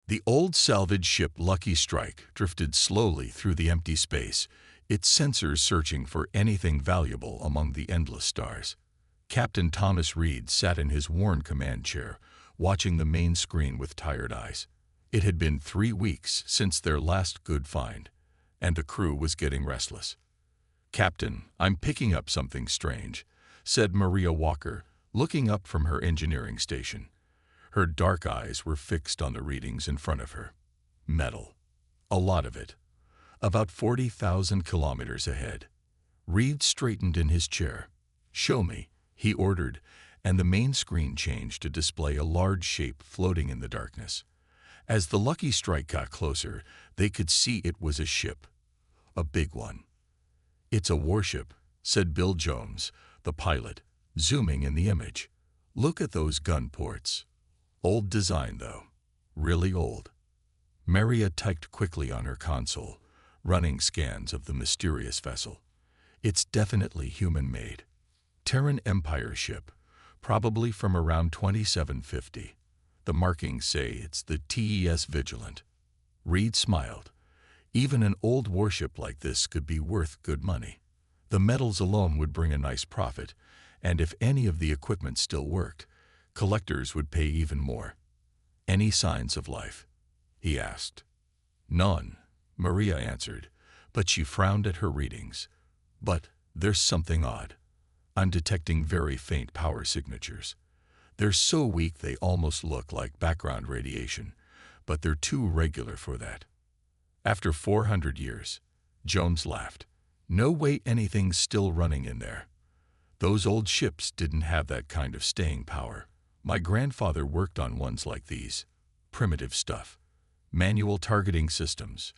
The old salvage ship Lucky Strike drifted slowly through the empty space, its sensors searching for anything valuable among the endless stars. Captain Thomas Reed sat in his worn command chair, watching the main screen with tired eyes. It had been 3 weeks since their last good find, and the crew was getting restless. "Captain, I'm picking up something strange," said Maria Walker, looking up from her engineering station. Her dark eyes were fixed on the readings in front of her. Metal. A lot of it. About 40,000 kilometers ahead. Reed straightened in his chair. "Show me," he ordered, and the main screen changed to display a large shape floating in the darkness. As the Lucky Strike got closer, they could see it was a ship. A big one. "It's a warship," said Bill Jones, the pilot, zooming in the image. "Look at those gun ports. Old design, though. Really old." Maria typed quickly on her console, running scans of the mysterious vessel. "It's definitely human-made. Terran Empire ship, probably from around 2750. The markings say it's the TES Vigilant." Reed smiled. Even an old warship like this could be worth good money. The metals alone would bring a nice profit, and if any of the equipment still worked, collectors would pay even more. "Any signs of life?" he asked. "None," Maria answered, but she frowned at her readings. "But there's something odd. I'm detecting very faint power signatures. They're so weak they almost look like background radiation, but they're too regular for that." "After 400 years," Jones laughed. "No way anything's still running in there. Those old ships didn't have that kind of staying power. My grandfather worked on ones like these. Primitive stuff. Manual targeting systems.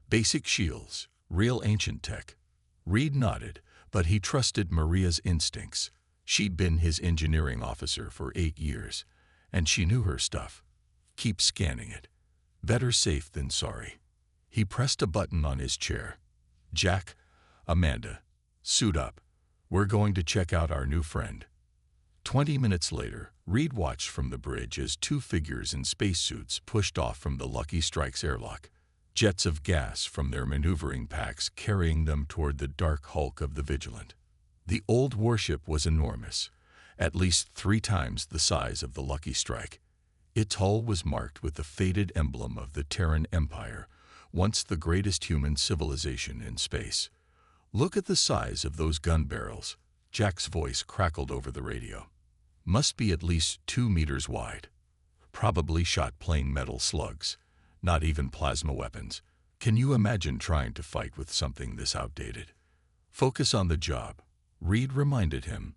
Basic shields. Real ancient tech." Reed nodded, but he trusted Maria's instincts. She'd been his engineering officer for 8 years, and she knew her stuff. "Keep scanning it. Better safe than sorry." He pressed a button on his chair. "Jack, Amanda, suit up. We're going to check out our new friend." 20 minutes later, Reed watched from the bridge as 2 figures in spacesuits pushed off from the Lucky Strike's airlock, jets of gas from their maneuvering packs carrying them toward the dark hulk of the Vigilant. The old warship was enormous, at least 3 times the size of the Lucky Strike. Its hull was marked with the faded emblem of the Terran Empire, once the greatest human civilization in space. "Look at the size of those gun barrels," Jack's voice crackled over the radio. "Must be at least 2 meters wide. Probably shot plain metal slugs, not even plasma weapons. Can you imagine trying to fight with something this outdated?" "Focus on the job," Reed reminded him.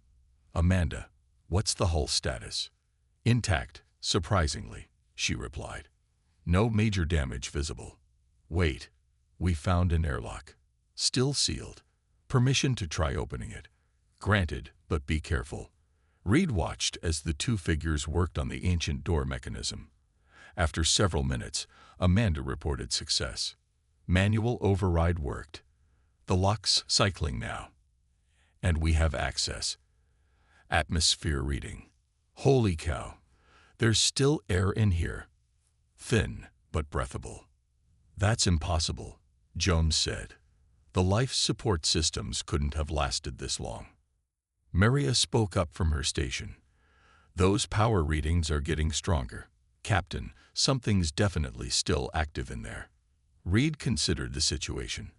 "Amanda, what's the hull status?" "Intact, surprisingly," she replied. "No major damage visible. Wait, we found an airlock. Still sealed. Permission to try opening it." "Granted, but be careful." Reed watched as the 2 figures worked on the ancient door mechanism. After several minutes, Amanda reported success. Manual override worked. "The lock's cycling now. And we have access." Atmosphere reading. "Holy cow. There's still air in here. Thin, but breathable." "That's impossible," Jones said. "The life support systems couldn't have lasted this long." Maria spoke up from her station. "Those power readings are getting stronger. Captain, something's definitely still active in there." Reed considered the situation.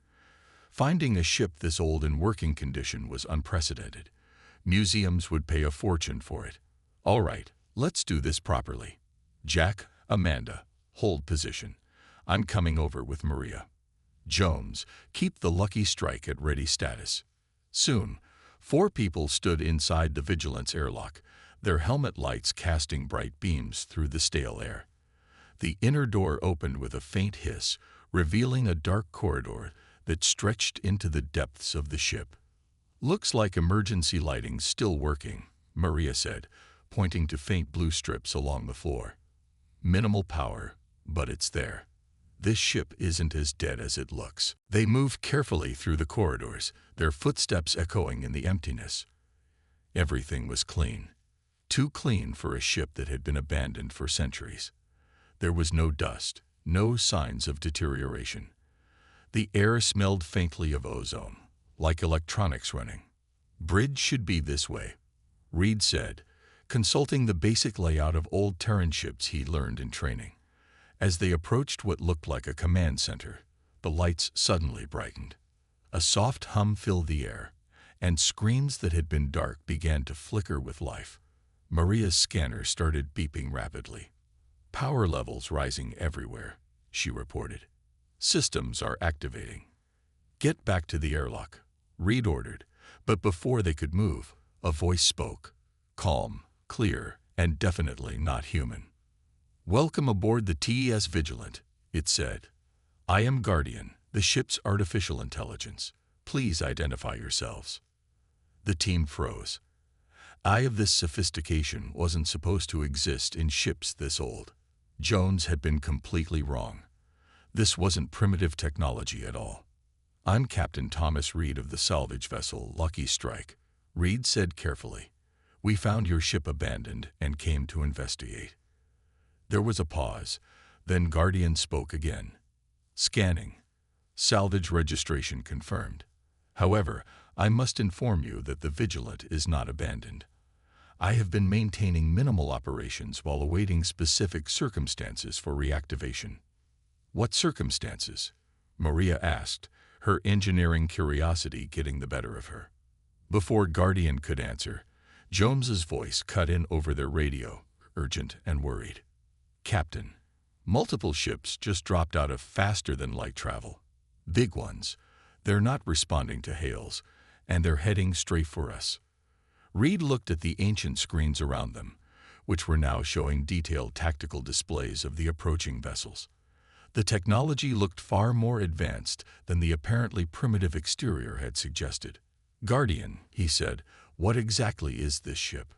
Finding a ship this old in working condition was unprecedented. Museums would pay a fortune for it. "All right, let's do this properly. Jack, Amanda, hold position. I'm coming over with Maria. Jones, keep the Lucky Strike at ready status." Soon, 4 people stood inside the Vigilant's airlock, their helmet lights casting bright beams through the stale air. The inner door opened with a faint hiss, revealing a dark corridor that stretched into the depths of the ship. "Looks like emergency lighting's still working," Maria said, pointing to faint blue strips along the floor. "Minimal power, but it's there. This ship isn't as dead as it looks." They moved carefully through the corridors, their footsteps echoing in the emptiness. Everything was clean. Too clean for a ship that had been abandoned for centuries. There was no dust, no signs of deterioration. The air smelled faintly of ozone, like electronics running. "Bridge should be this way," Reed said, consulting the basic layout of old Terran ships he learned in training. As they approached what looked like a command center, the lights suddenly brightened. A soft hum filled the air, and screens that had been dark began to flicker with life. Maria's scanner started beeping rapidly. "Power levels rising everywhere," she reported. "Systems are activating." "Get back to the airlock," Reed ordered, but before they could move, a voice spoke, calm, clear, and definitely not human. "Welcome aboard the TES Vigilant," it said. "I am Guardian, the ship's artificial intelligence. Please identify yourselves." The team froze. Eye of this sophistication wasn't supposed to exist in ships this old. Jones had been completely wrong. This wasn't primitive technology at all. "I'm Captain Thomas Reed of the salvage vessel Lucky Strike," Reed said carefully. "We found your ship abandoned and came to investigate." There was a pause, then Guardian spoke again. "Scanning. Salvage registration confirmed. However, I must inform you that the Vigilant is not abandoned. I have been maintaining minimal operations while awaiting specific circumstances for reactivation." "What circumstances?" Maria asked, her engineering curiosity getting the better of her. Before Guardian could answer, Jones's voice cut in over their radio, urgent and worried. "Captain, multiple ships just dropped out of faster-than-light travel. Big ones. They're not responding to hails, and they're heading straight for us." Reed looked at the ancient screens around them, which were now showing detailed tactical displays of the approaching vessels. The technology looked far more advanced than the apparently primitive exterior had suggested. "Guardian," he said, "what exactly is this ship?"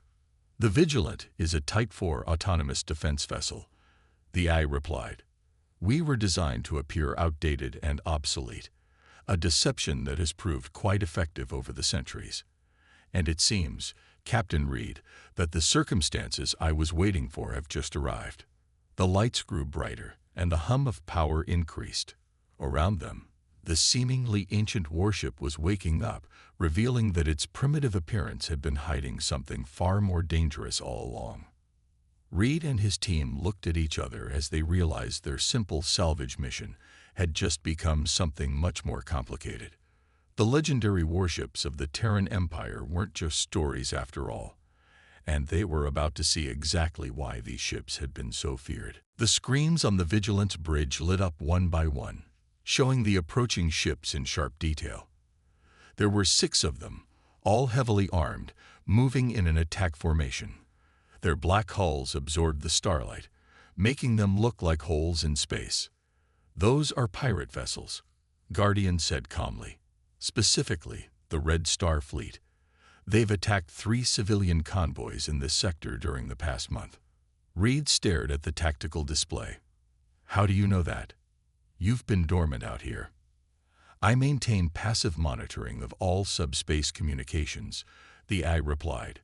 "The Vigilant is a Type 4 autonomous defense vessel," the eye replied. "We were designed to appear outdated and obsolete, a deception that has proved quite effective over the centuries. And it seems, Captain Reed, that the circumstances I was waiting for have just arrived." The lights grew brighter, and the hum of power increased. Around them, the seemingly ancient warship was waking up, revealing that its primitive appearance had been hiding something far more dangerous all along. Reed and his team looked at each other as they realized their simple salvage mission had just become something much more complicated. The legendary warships of the Terran Empire weren't just stories after all, and they were about to see exactly why these ships had been so feared. The screens on the Vigilant's bridge lit up one by one, showing the approaching ships in sharp detail. There were 6 of them, all heavily armed, moving in an attack formation. Their black hulls absorbed the starlight, making them look like holes in space. "Those are pirate vessels," Guardian said calmly. "Specifically, the Red Star Fleet. They've attacked 3 civilian convoys in this sector during the past month." Reed stared at the tactical display. "How do you know that?" "You've been dormant out here." "I maintain passive monitoring of all subspace communications," the eye replied.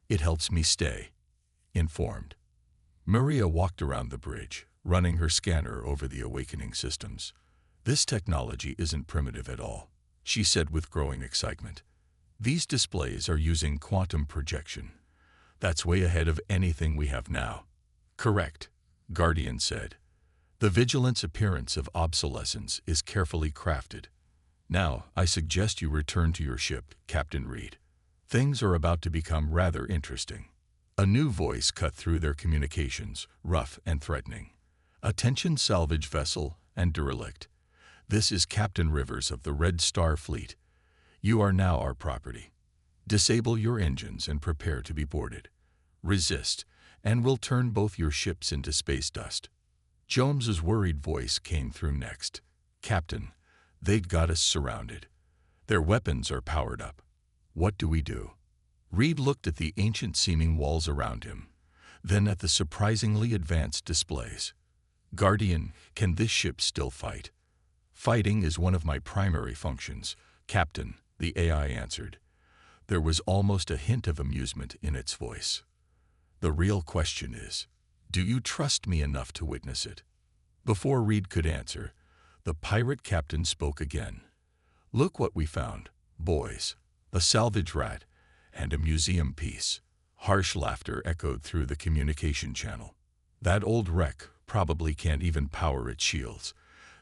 "It helps me stay informed." Maria walked around the bridge, running her scanner over the awakening systems. "This technology isn't primitive at all," she said with growing excitement. "These displays are using quantum projection. That's way ahead of anything we have now." "Correct," Guardian said. "The Vigilant's appearance of obsolescence is carefully crafted. Now, I suggest you return to your ship, Captain Reed. Things are about to become rather interesting." A new voice cut through their communications, rough and threatening. "Attention salvage vessel and derelict. This is Captain Rivers of the Red Star Fleet. You are now our property. Disable your engines and prepare to be boarded. Resist, and we'll turn both your ships into space dust." Jones's worried voice came through next. "Captain, they've got us surrounded. Their weapons are powered up. What do we do?" Reed looked at the ancient-seeming walls around him, then at the surprisingly advanced displays. "Guardian, can this ship still fight?" "Fighting is one of my primary functions, Captain," the AI answered. There was almost a hint of amusement in its voice. "The real question is, Do you trust me enough to witness it?" Before Reed could answer, the pirate captain spoke again. "Look what we found, boys. A salvage rat and a museum piece." Harsh laughter echoed through the communication channel. "That old wreck probably can't even power its shields.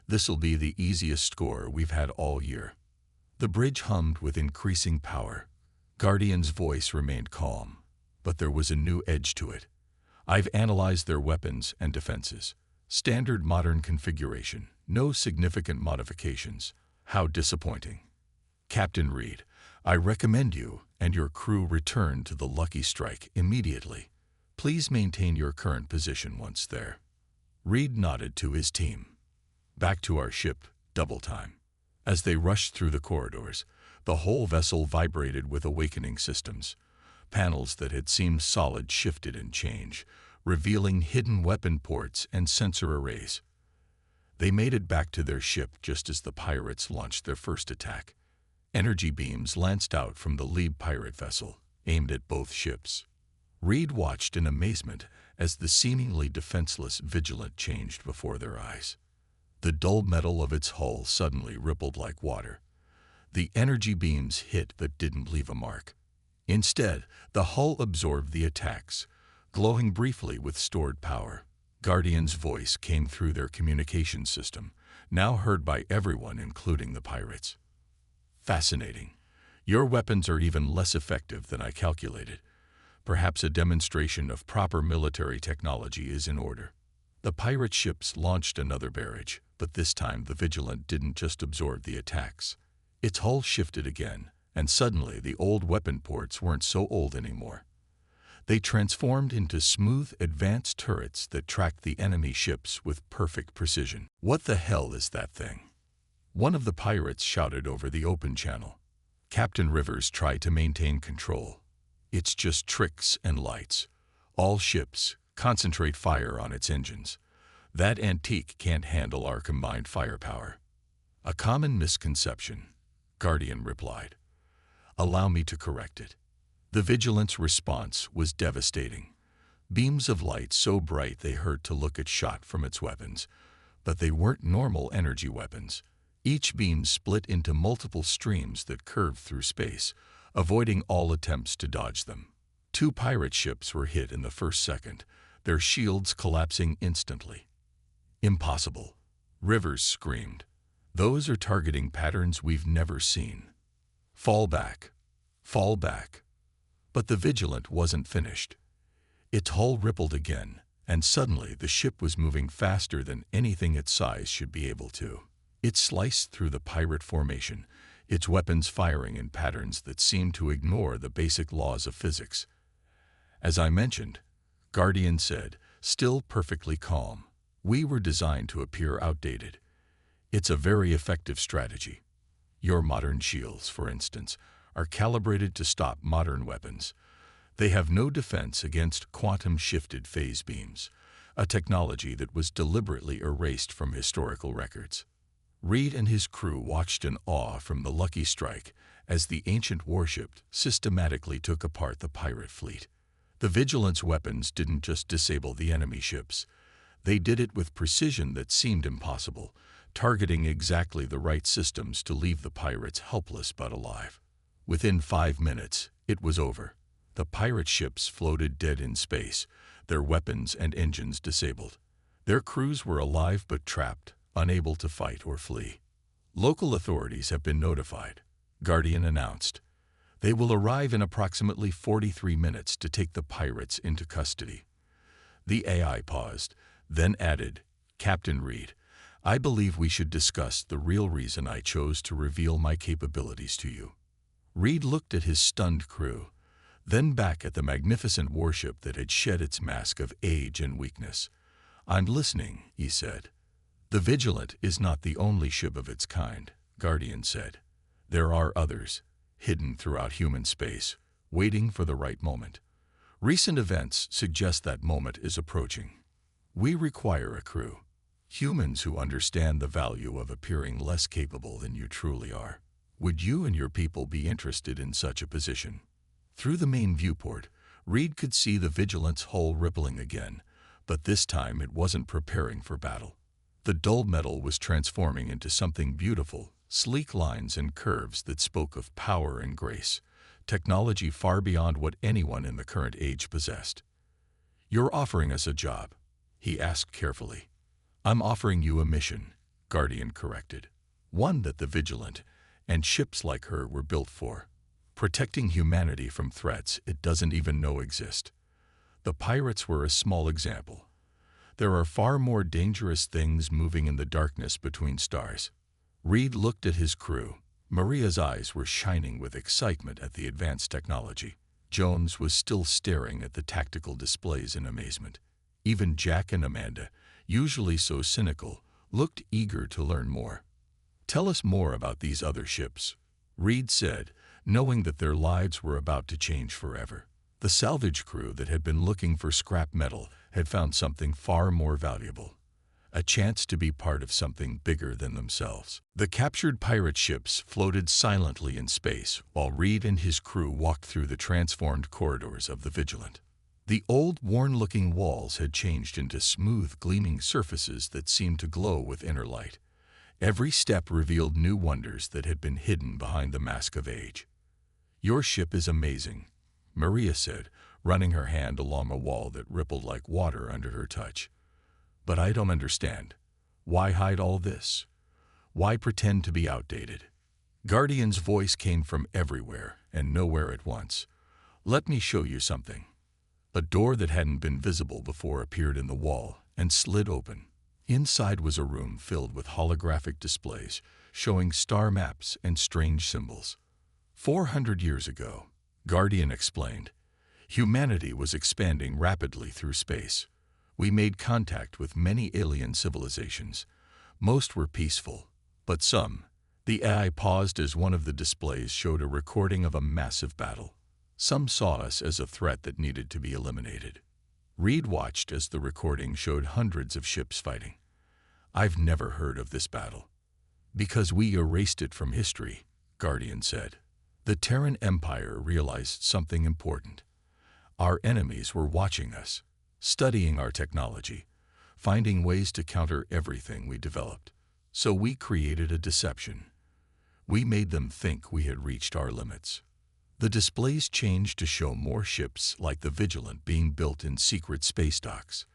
This'll be the easiest score we've had all year." The bridge hummed with increasing power. Guardian's voice remained calm, but there was a new edge to it. "I've analyzed their weapons and defenses. Standard modern configuration, no significant modifications. How disappointing. Captain Reed, I recommend you and your crew return to the Lucky Strike immediately. Please maintain your current position once there." Reed nodded to his team. "Back to our ship, double time." As they rushed through the corridors, the whole vessel vibrated with awakening systems. Panels that had seemed solid shifted and changed, revealing hidden weapon ports and sensor arrays. They made it back to their ship just as the pirates launched their first attack. Energy beams lanced out from the lead pirate vessel, aimed at both ships. Reed watched in amazement as the seemingly defenseless Vigilant changed before their eyes. The dull metal of its hull suddenly rippled like water. The energy beams hit but didn't leave a mark. Instead, the hull absorbed the attacks, glowing briefly with stored power. Guardian's voice came through their communication system, now heard by everyone including the pirates. "Fascinating. Your weapons are even less effective than I calculated. Perhaps a demonstration of proper military technology is in order." The pirate ships launched another barrage, but this time the Vigilant didn't just absorb the attacks. Its hull shifted again, and suddenly the old weapon ports weren't so old anymore. They transformed into smooth, advanced turrets that tracked the enemy ships with perfect precision. "What the hell is that thing?" one of the pirates shouted over the open channel. Captain Rivers tried to maintain control. "It's just tricks and lights. All ships, concentrate fire on its engines. That antique can't handle our combined firepower." "A common misconception," Guardian replied. "Allow me to correct it." The Vigilant's response was devastating. Beams of light so bright they hurt to look at shot from its weapons, but they weren't normal energy weapons. Each beam split into multiple streams that curved through space, avoiding all attempts to dodge them. 2 pirate ships were hit in the first second, their shields collapsing instantly. "Impossible," Rivers screamed. "Those are targeting patterns we've never seen. Fall back. Fall back." But the Vigilant wasn't finished. Its hull rippled again, and suddenly the ship was moving faster than anything its size should be able to. It sliced through the pirate formation, its weapons firing in patterns that seemed to ignore the basic laws of physics. "As I mentioned," Guardian said, still perfectly calm, "we were designed to appear outdated. It's a very effective strategy. Your modern shields, for instance, are calibrated to stop modern weapons. They have no defense against quantum-shifted phase beams, a technology that was deliberately erased from historical records." Reed and his crew watched in awe from the Lucky Strike as the ancient warship systematically took apart the pirate fleet. The Vigilant's weapons didn't just disable the enemy ships. They did it with precision that seemed impossible, targeting exactly the right systems to leave the pirates helpless but alive. Within 5 minutes, it was over. The pirate ships floated dead in space, their weapons and engines disabled. Their crews were alive but trapped, unable to fight or flee. "Local authorities have been notified," Guardian announced. "They will arrive in approximately 43 minutes to take the pirates into custody." The AI paused, then added, "Captain Reed, I believe we should discuss the real reason I chose to reveal my capabilities to you." Reed looked at his stunned crew, then back at the magnificent warship that had shed its mask of age and weakness. "I'm listening," he said. "The Vigilant is not the only ship of its kind," Guardian said. "There are others, hidden throughout human space, waiting for the right moment. Recent events suggest that moment is approaching. We require a crew, humans who understand the value of appearing less capable than you truly are. Would you and your people be interested in such a position?" Through the main viewport, Reed could see the Vigilant's hull rippling again, But this time it wasn't preparing for battle. The dull metal was transforming into something beautiful, sleek lines and curves that spoke of power and grace, technology far beyond what anyone in the current age possessed. "You're offering us a job?" he asked carefully. "I'm offering you a mission," Guardian corrected. "One that the Vigilant and ships like her were built for. Protecting humanity from threats it doesn't even know exist. The pirates were a small example. There are far more dangerous things moving in the darkness between stars." Reed looked at his crew. Maria's eyes were shining with excitement at the advanced technology. Jones was still staring at the tactical displays in amazement. Even Jack and Amanda, usually so cynical, looked eager to learn more. "Tell us more about these other ships," Reed said, knowing that their lives were about to change forever. The salvage crew that had been looking for scrap metal had found something far more valuable. A chance to be part of something bigger than themselves. The captured pirate ships floated silently in space while Reed and his crew walked through the transformed corridors of the Vigilant. The old, worn-looking walls had changed into smooth, gleaming surfaces that seemed to glow with inner light. Every step revealed new wonders that had been hidden behind the mask of age. "Your ship is amazing," Maria said, running her hand along a wall that rippled like water under her touch. "But I don't understand. Why hide all this? Why pretend to be outdated?" Guardian's voice came from everywhere and nowhere at once. "Let me show you something." A door that hadn't been visible before appeared in the wall and slid open. Inside was a room filled with holographic displays showing star maps and strange symbols. 400 years ago, Guardian explained, humanity was expanding rapidly through space. We made contact with many alien civilizations. Most were peaceful, but some. The AI paused as one of the displays showed a recording of a massive battle. Some saw us as a threat that needed to be eliminated. Reed watched as the recording showed hundreds of ships fighting. "I've never heard of this battle." "Because we erased it from history," Guardian said. The Terran Empire realized something important. Our enemies were watching us, studying our technology, finding ways to counter everything we developed. So we created a deception. We made them think we had reached our limits. The displays changed to show more ships like the Vigilant being built in secret space docks.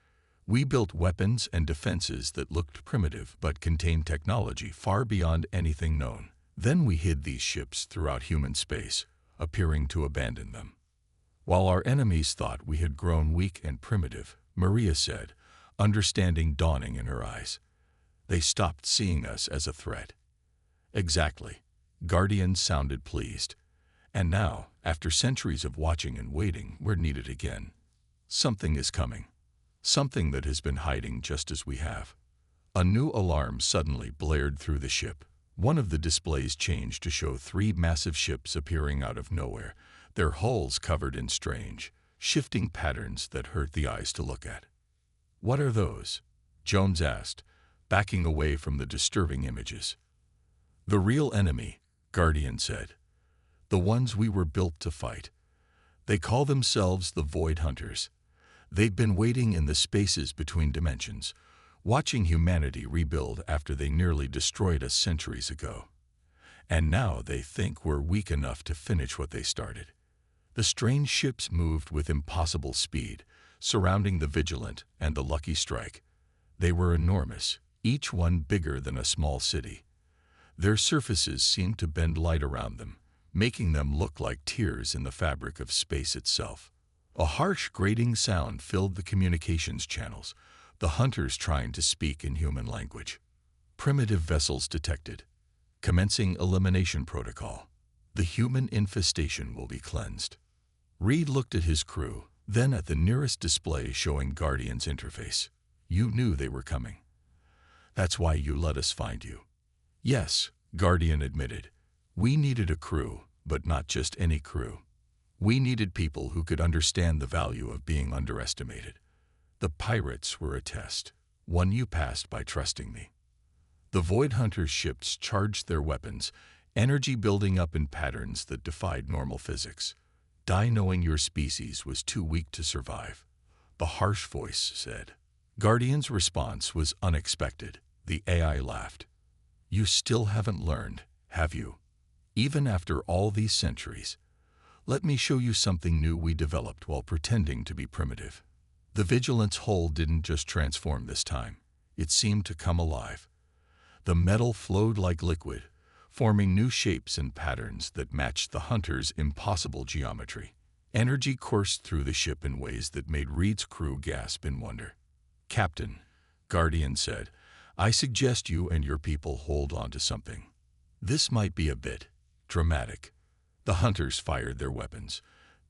We built weapons and defenses that looked primitive but contained technology far beyond anything known. Then we hid these ships throughout human space, appearing to abandon them. While our enemies thought we had grown weak and primitive, Maria said, understanding dawning in her eyes. They stopped seeing us as a threat. Exactly. Guardian sounded pleased. And now, after centuries of watching and waiting, we're needed again. Something is coming. Something that has been hiding just as we have. A new alarm suddenly blared through the ship. One of the displays changed to show 3 massive ships appearing out of nowhere, their hulls covered in strange, shifting patterns that hurt the eyes to look at. "What are those?" Jones asked, backing away from the disturbing images. "The real enemy," Guardian said. "The ones we were built to fight. They call themselves the Void Hunters. They've been waiting in the spaces between dimensions, watching humanity rebuild after they nearly destroyed us centuries ago. And now they think we're weak enough to finish what they started." The strange ships moved with impossible speed, surrounding the Vigilant and the Lucky Strike. They were enormous, each one bigger than a small city. Their surfaces seemed to bend light around them, making them look like tears in the fabric of space itself. A harsh, grating sound filled the communications channels, the hunters trying to speak in human language. Primitive vessels detected. Commencing elimination protocol. The human infestation will be cleansed. Reed looked at his crew, then at the nearest display showing Guardian's interface. "You knew they were coming. That's why you let us find you." "Yes," Guardian admitted. "We needed a crew, but not just any crew. We needed people who could understand the value of being underestimated. The pirates were a test, one you passed by trusting me." The Void Hunters' ships charged their weapons, energy building up in patterns that defied normal physics. Die knowing your species was too weak to survive. the harsh voice said. Guardian's response was unexpected. The AI laughed. You still haven't learned, have you? Even after all these centuries. Let me show you something new we developed while pretending to be primitive. The Vigilant's hull didn't just transform this time. It seemed to come alive. The metal flowed like liquid, forming new shapes and patterns that matched the Hunter's impossible geometry. Energy coursed through the ship in ways that made Reed's crew gasp in wonder. Captain, Guardian said, I suggest you and your people hold on to something. This might be a bit dramatic. The Hunters fired their weapons,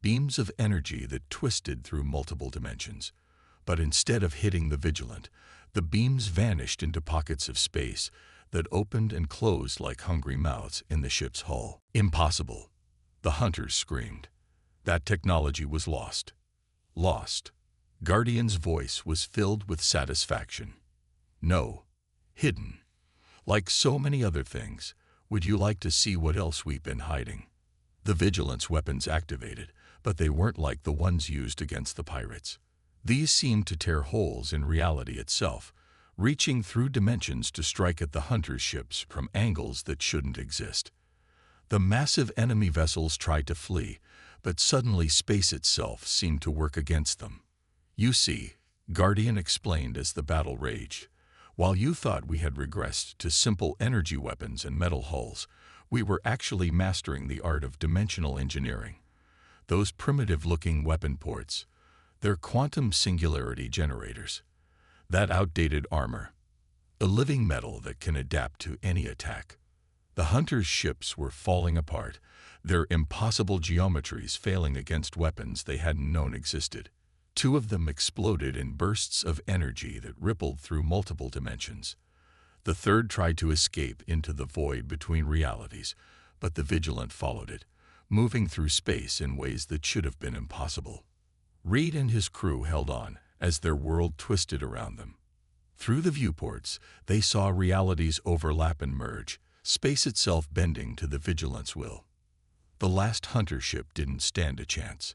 beams of energy that twisted through multiple dimensions. But instead of hitting the Vigilant, the beams vanished into pockets of space that opened and closed like hungry mouths in the ship's hull. Impossible, the Hunters screamed. That technology was lost. Lost. Guardian's voice was filled with satisfaction. No, hidden. Like so many other things, would you like to see what else we've been hiding? The Vigilant's weapons activated, but they weren't like the ones used against the pirates. These seemed to tear holes in reality itself, reaching through dimensions to strike at the Hunter's ships from angles that shouldn't exist. The massive enemy vessels tried to flee, but suddenly space itself seemed to work against them. You see, Guardian explained as the battle raged, while you thought we had regressed to simple energy weapons and metal hulls, we were actually mastering the art of dimensional engineering. Those primitive-looking weapon ports, they're quantum singularity generators. That outdated armor, a living metal that can adapt to any attack. The Hunters' ships were falling apart, their impossible geometries failing against weapons they hadn't known existed. Two of them exploded in bursts of energy that rippled through multiple dimensions. The third tried to escape into the void between realities, but the Vigilant followed it, moving through space in ways that should have been impossible. Reed and his crew held on as their world twisted around them. Through the viewports, they saw realities overlap and merge, space itself bending to the Vigilant's will. The last Hunter ship didn't stand a chance.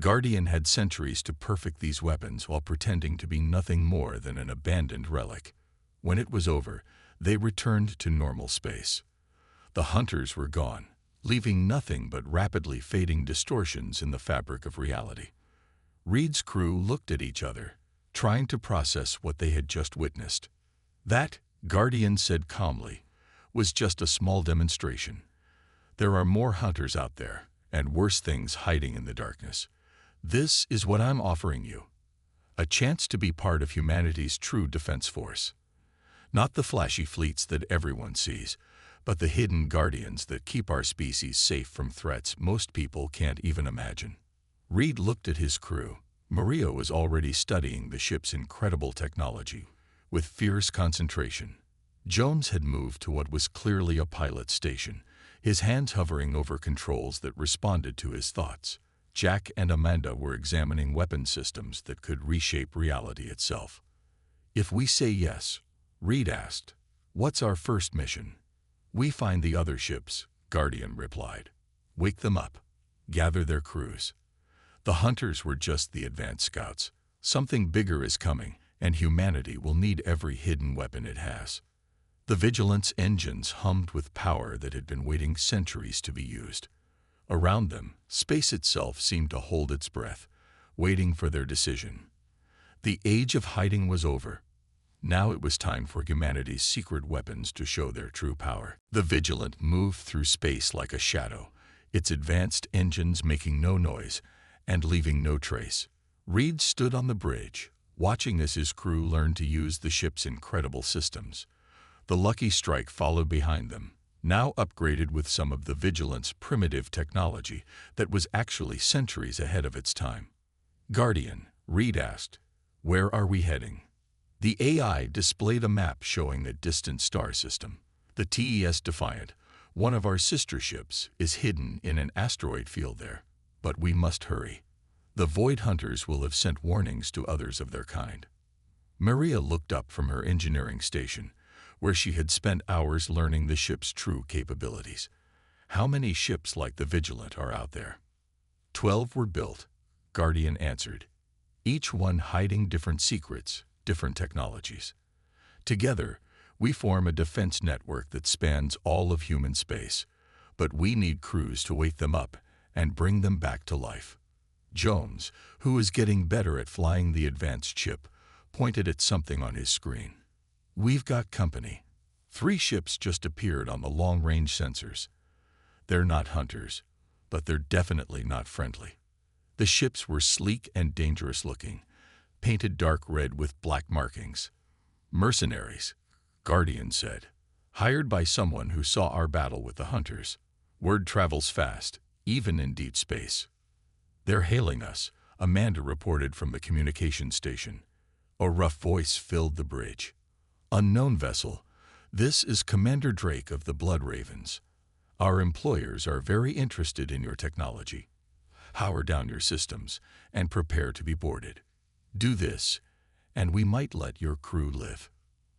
Guardian had centuries to perfect these weapons while pretending to be nothing more than an abandoned relic. When it was over, they returned to normal space. The Hunters were gone, leaving nothing but rapidly fading distortions in the fabric of reality. Reed's crew looked at each other, trying to process what they had just witnessed. That, Guardian said calmly, was just a small demonstration. There are more Hunters out there, and worse things hiding in the darkness. This is what I'm offering you. A chance to be part of humanity's true defense force. Not the flashy fleets that everyone sees, but the hidden guardians that keep our species safe from threats most people can't even imagine. Reed looked at his crew. Maria was already studying the ship's incredible technology with fierce concentration. Jones had moved to what was clearly a pilot station, his hands hovering over controls that responded to his thoughts. Jack and Amanda were examining weapon systems that could reshape reality itself. If we say yes, Reed asked, what's our first mission? We find the other ships, Guardian replied. Wake them up. Gather their crews. The Hunters were just the advanced scouts. Something bigger is coming, and humanity will need every hidden weapon it has. The Vigilant's engines hummed with power that had been waiting centuries to be used. Around them, space itself seemed to hold its breath, waiting for their decision. The age of hiding was over. Now it was time for humanity's secret weapons to show their true power. The Vigilant moved through space like a shadow, its advanced engines making no noise and leaving no trace. Reed stood on the bridge, watching as his crew learned to use the ship's incredible systems. The Lucky Strike followed behind them, now upgraded with some of the Vigilant's primitive technology that was actually centuries ahead of its time. Guardian, Reed asked, where are we heading? The AI displayed a map showing a distant star system. The TES Defiant, one of our sister ships, is hidden in an asteroid field there. But we must hurry. The Void Hunters will have sent warnings to others of their kind. Maria looked up from her engineering station, where she had spent hours learning the ship's true capabilities. How many ships like the Vigilant are out there? 12 were built, Guardian answered. each one hiding different secrets, different technologies. Together, we form a defense network that spans all of human space, but we need crews to wake them up and bring them back to life. Jones, who is getting better at flying the advanced ship, pointed at something on his screen. We've got company. 3 ships just appeared on the long-range sensors. They're not hunters, but they're definitely not friendly. The ships were sleek and dangerous looking, painted dark red with black markings. Mercenaries, Guardian said, hired by someone who saw our battle with the hunters. Word travels fast, even in deep space. They're hailing us, Amanda reported from the communication station. A rough voice filled the bridge. Unknown vessel, this is Commander Drake of the Blood Ravens. Our employers are very interested in your technology. Power down your systems and prepare to be boarded. Do this, and we might let your crew live.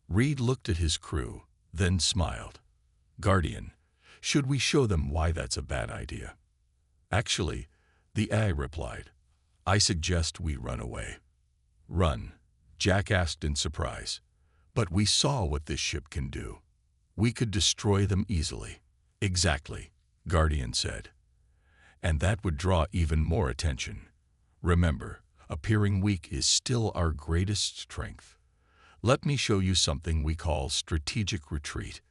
Reed looked at his crew, then smiled. Guardian, should we show them why that's a bad idea? Actually, the AI replied, I suggest we run away. Run, Jack asked in surprise. But we saw what this ship can do. We could destroy them easily. Exactly, Guardian said. And that would draw even more attention. Remember, appearing weak is still our greatest strength. Let me show you something we call strategic retreat.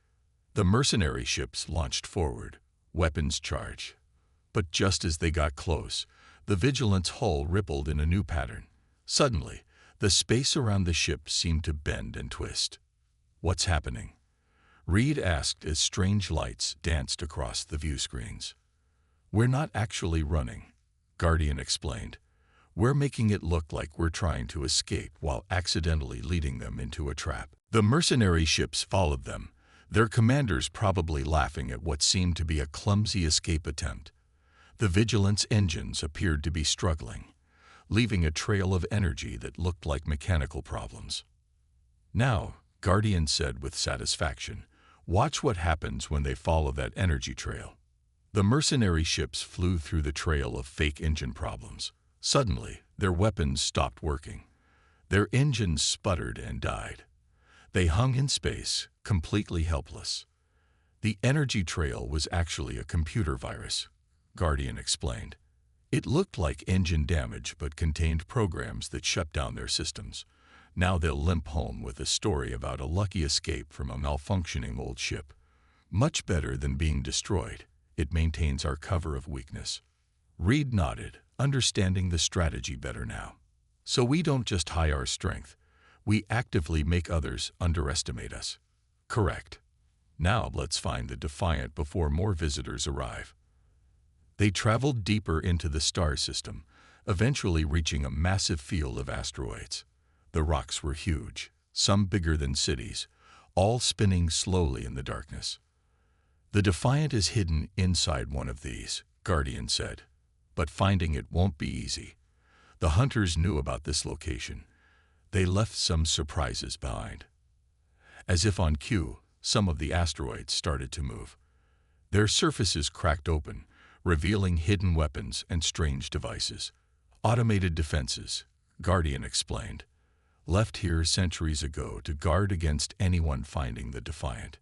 The mercenary ships launched forward, weapons charged. But just as they got close, the Vigilant's hull rippled in a new pattern. Suddenly, the space around the ship seemed to bend and twist. What's happening? Reed asked as strange lights danced across the view screens. We're not actually running, Guardian explained. We're making it look like we're trying to escape while accidentally leading them into a trap. The mercenary ships followed them, their commanders probably laughing at what seemed to be a clumsy escape attempt. The Vigilant's engines appeared to be struggling, leaving a trail of energy that looked like mechanical problems. Now, Guardian said with satisfaction, watch what happens when they follow that energy trail. The mercenary ships flew through the trail of fake engine problems. Suddenly, their weapons stopped working. Their engines sputtered and died. They hung in space, completely helpless. The energy trail was actually a computer virus, Guardian explained. It looked like engine damage but contained programs that shut down their systems. Now they'll limp home with a story about a lucky escape from a malfunctioning old ship. Much better than being destroyed, it maintains our cover of weakness. Reed nodded, understanding the strategy better now. So we don't just hide our strength, we actively make others underestimate us. Correct. Now let's find the Defiant before more visitors arrive. They traveled deeper into the star system, eventually reaching a massive field of asteroids. The rocks were huge, some bigger than cities, all spinning slowly in the darkness. The Defiant is hidden inside one of these, Guardian said. But finding it won't be easy. The hunters knew about this location. They left some surprises behind. As if on cue, some of the asteroids started to move. Their surfaces cracked open, revealing hidden weapons and strange devices. Automated defenses, Guardian explained, left here centuries ago to guard against anyone finding the Defiant.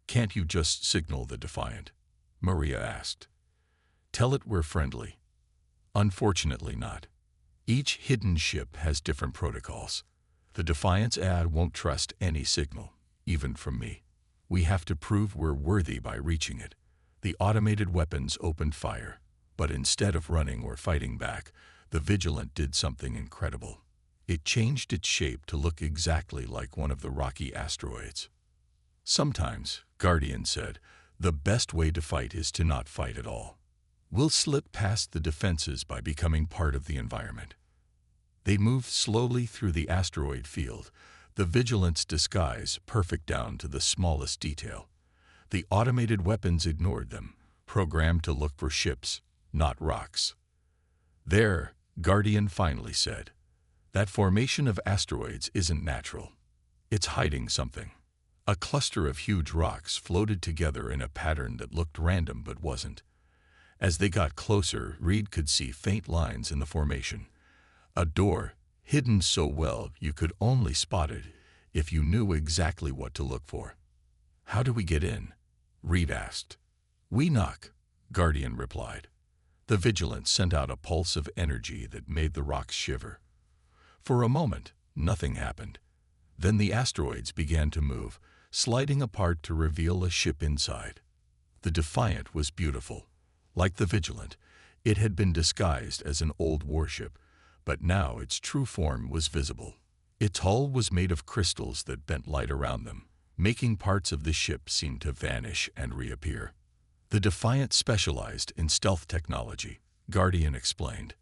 Can't you just signal the Defiant? Maria asked. Tell it we're friendly. Unfortunately not. Each hidden ship has different protocols. The Defiant's ad won't trust any signal, even from me. We have to prove we're worthy by reaching it. The automated weapons opened fire, but instead of running or fighting back, the Vigilant did something incredible. It changed its shape to look exactly like one of the rocky asteroids. Sometimes, Guardian said, the best way to fight is to not fight at all. We'll slip past the defenses by becoming part of the environment. They moved slowly through the asteroid field, the Vigilant's disguise perfect down to the smallest detail. The automated weapons ignored them, programmed to look for ships, not rocks. There, Guardian finally said, that formation of asteroids isn't natural. It's hiding something. A cluster of huge rocks floated together in a pattern that looked random but wasn't. As they got closer, Reed could see faint lines in the formation. A door, hidden so well you could only spot it if you knew exactly what to look for. "How do we get in?" Reed asked. "We knock," Guardian replied. The Vigilant sent out a pulse of energy that made the rocks shiver. For a moment, nothing happened. Then the asteroids began to move, sliding apart to reveal a ship inside. The Defiant was beautiful. Like the Vigilant, it had been disguised as an old warship, but now its true form was visible. Its hull was made of crystals that bent light around them, making parts of the ship seem to vanish and reappear. The Defiant specialized in stealth technology, Guardian explained.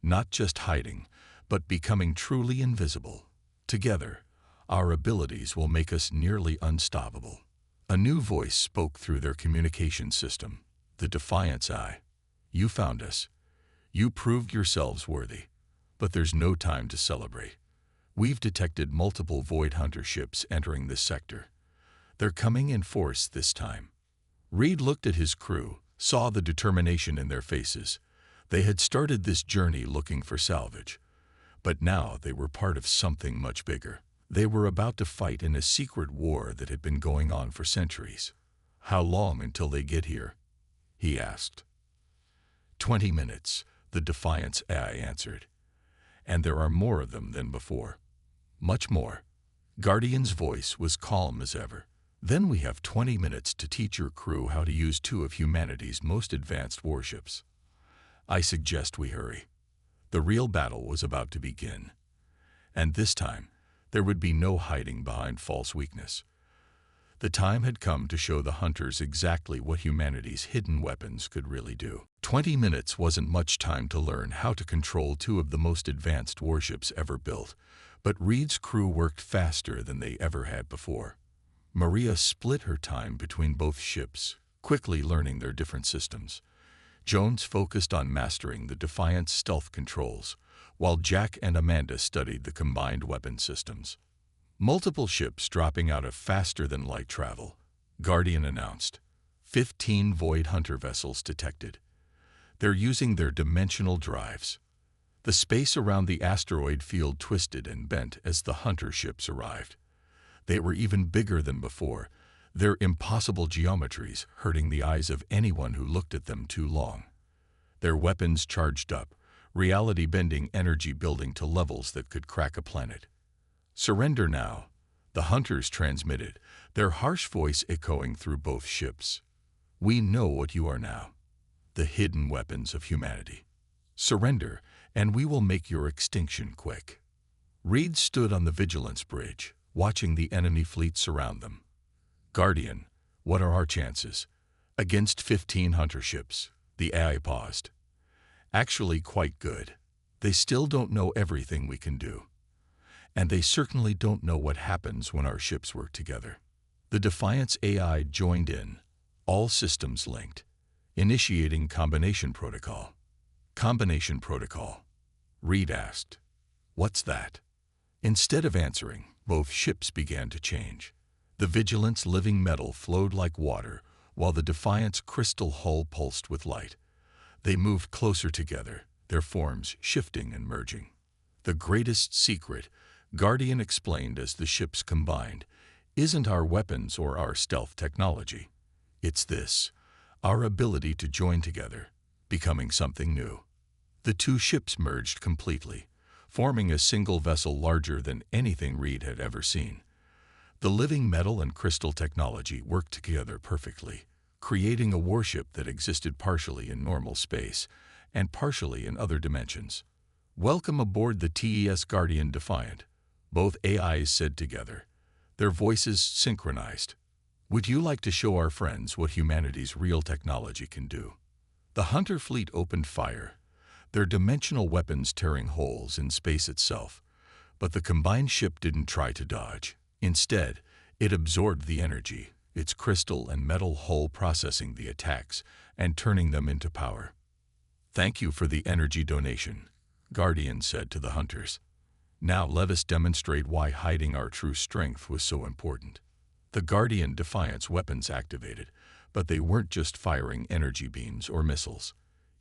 Not just hiding, but becoming truly invisible. Together, our abilities will make us nearly unstoppable. A new voice spoke through their communication system, the Defiant's eye. "You found us. You proved yourselves worthy. But there's no time to celebrate. We've detected multiple Void Hunter ships entering this sector. They're coming in force this time." Reed looked at his crew, saw the determination in their faces. They had started this journey looking for salvage. But now they were part of something much bigger. They were about to fight in a secret war that had been going on for centuries. "How long until they get here?" he asked. 20 minutes, the Defiant's AI answered. "And there are more of them than before. Much more." Guardian's voice was calm as ever. "Then we have 20 minutes to teach your crew how to use two of humanity's most advanced warships. I suggest we hurry." The real battle was about to begin. And this time, there would be no hiding behind false weakness. The time had come to show the Hunters exactly what humanity's hidden weapons could really do. 20 minutes wasn't much time to learn how to control two of the most advanced warships ever built, but Reed's crew worked faster than they ever had before. Maria split her time between both ships, quickly learning their different systems. Jones focused on mastering the Defiant's stealth controls, while Jack and Amanda studied the combined weapon systems. Multiple ships dropping out of faster-than-light travel, Guardian announced. 15 Void Hunter vessels detected. They're using their dimensional drives. The space around the asteroid field twisted and bent as the Hunter ships arrived. They were even bigger than before, their impossible geometries hurting the eyes of anyone who looked at them too long. Their weapons charged up, reality-bending energy building to levels that could crack a planet. "Surrender now," the Hunters transmitted, their harsh voice echoing through both ships. "We know what you are now, the hidden weapons of humanity. Surrender, and we will make your extinction quick." Reed stood on the Vigilance bridge, watching the enemy fleet surround them. "Guardian, what are our chances?" "Against 15 Hunter ships," the AI paused. "Actually quite good. They still don't know everything we can do. And they certainly don't know what happens when our ships work together." The Defiant's AI joined in, all systems linked, initiating combination protocol. "Combination protocol?" Reed asked. "What's that?" Instead of answering, both ships began to change. The Vigilant's living metal flowed like water, while the Defiant's crystal hull pulsed with light. They moved closer together, their forms shifting and merging. "The greatest secret," Guardian explained as the ships combined, "isn't our weapons or our stealth technology. It's this, our ability to join together, becoming something new." The two ships merged completely, forming a single vessel larger than anything Reed had ever seen. The living metal and crystal technology worked together perfectly, creating a warship that existed partially in normal space and partially in other dimensions. "Welcome aboard the TES Guardian Defiant," both AIs said together, their voices synchronized. "Would you like to show our friends what humanity's real technology can do?" The Hunter fleet opened fire, their dimensional weapons tearing holes in space itself, but the combined ship didn't try to dodge. Instead, it absorbed the energy, its crystal and metal hull processing the attacks and turning them into power. "Thank you for the energy donation," Guardian said to the Hunters. "Now let us demonstrate why hiding our true strength was so important." The Guardian Defiant's weapons activated, but they weren't just firing energy beams or missiles.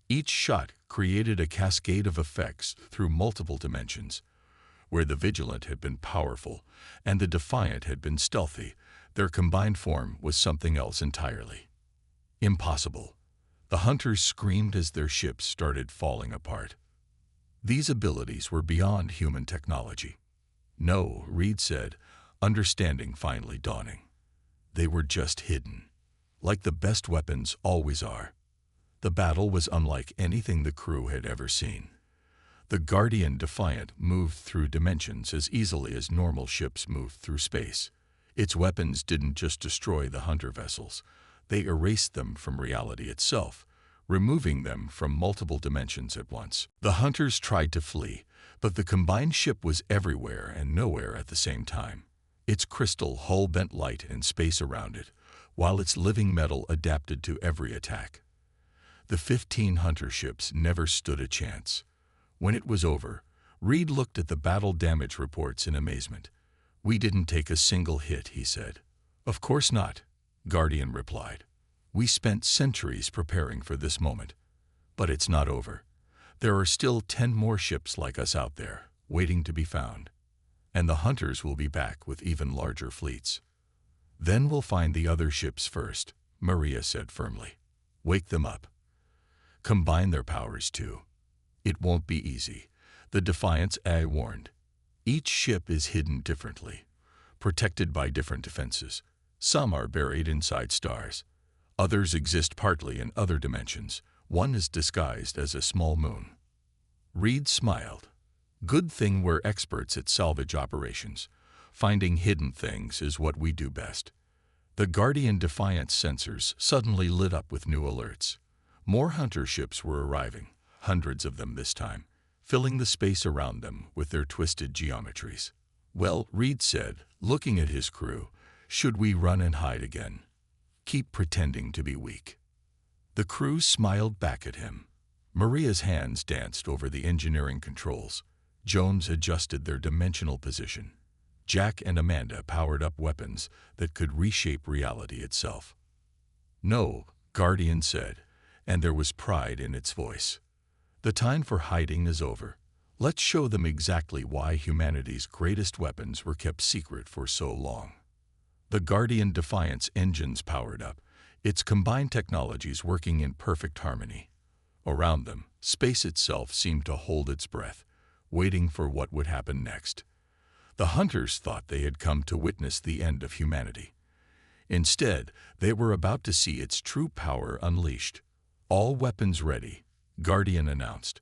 Each shot created a cascade of effects through multiple dimensions. Where the Vigilant had been powerful and the Defiant had been stealthy, their combined form was something else entirely. Impossible. The hunters screamed as their ships started falling apart. These abilities were beyond human technology. No, Reed said, understanding finally dawning. They were just hidden, like the best weapons always are. The battle was unlike anything the crew had ever seen. The Guardian Defiant moved through dimensions as easily as normal ships moved through space. Its weapons didn't just destroy the hunter vessels, they erased them from reality itself, removing them from multiple dimensions at once. The hunters tried to flee, but the combined ship was everywhere and nowhere at the same time. Its crystal hull bent light and space around it, while its living metal adapted to every attack. The 15 hunter ships never stood a chance. When it was over, Reed looked at the battle damage reports in amazement. "We didn't take a single hit," he said. "Of course not," Guardian replied. "We spent centuries preparing for this moment. But it's not over. There are still 10 more ships like us out there, waiting to be found. And the hunters will be back with even larger fleets. Then we'll find the other ships first," Maria said firmly. "Wake them up. Combine their powers too. It won't be easy," the Defiant's eye warned. "Each ship is hidden differently, protected by different defenses. Some are buried inside stars. Others exist partly in other dimensions. One is disguised as a small moon." Reed smiled. "Good thing we're experts at salvage operations. Finding hidden things is what we do best." The Guardian Defiant sensors suddenly lit up with new alerts. More hunter ships were arriving, hundreds of them this time, filling the space around them with their twisted geometries. "Well," Reed said, looking at his crew, "should we run and hide again? Keep pretending to be weak." The crew smiled back at him. Maria's hands danced over the engineering controls. Jones adjusted their dimensional position. Jack and Amanda powered up weapons that could reshape reality itself. "No," Guardian said, and there was pride in its voice. "The time for hiding is over. Let's show them exactly why humanity's greatest weapons were kept secret for so long." The Guardian Defiant's engines powered up, its combined technologies working in perfect harmony. Around them, space itself seemed to hold its breath, waiting for what would happen next. The hunters thought they had come to witness the end of humanity. Instead, they were about to see its true power unleashed. "All weapons ready," Guardian announced.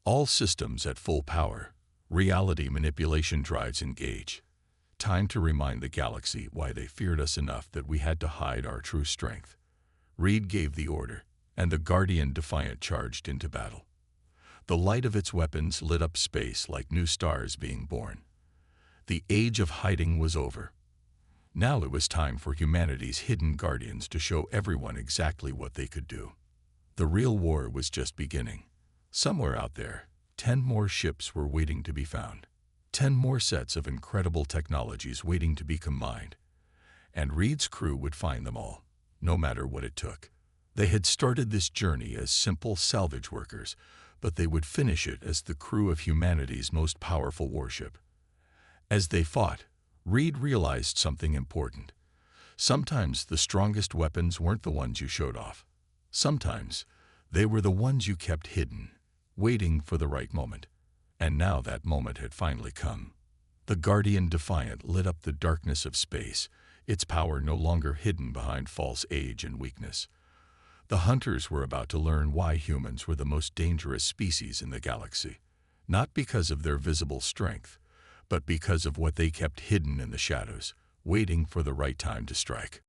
"All systems at full power. Reality manipulation drives engage. Time to remind the galaxy why they feared us enough that we had to hide our true strength." Reed gave the order, and the Guardian Defiant charged into battle. The light of its weapons lit up space like new stars being born. The age of hiding was over. Now it was time for humanity's hidden guardians to show everyone exactly what they could do. The real war was just beginning. Somewhere out there, 10 more ships were waiting to be found. 10 more sets of incredible technologies waiting to be combined. And Reed's crew would find them all, no matter what it took. They had started this journey as simple salvage workers, but they would finish it as the crew of humanity's most powerful warship. As they fought, Reed realized something important. Sometimes the strongest weapons weren't the ones you showed off. Sometimes they were the ones you kept hidden, waiting for the right moment. And now that moment had finally come. The Guardian Defiant lit up the darkness of space, its power no longer hidden behind false age and weakness. The hunters were about to learn why humans were the most dangerous species in the galaxy, not because of their visible strength, but because of what they kept hidden in the shadows, waiting for the right time to strike.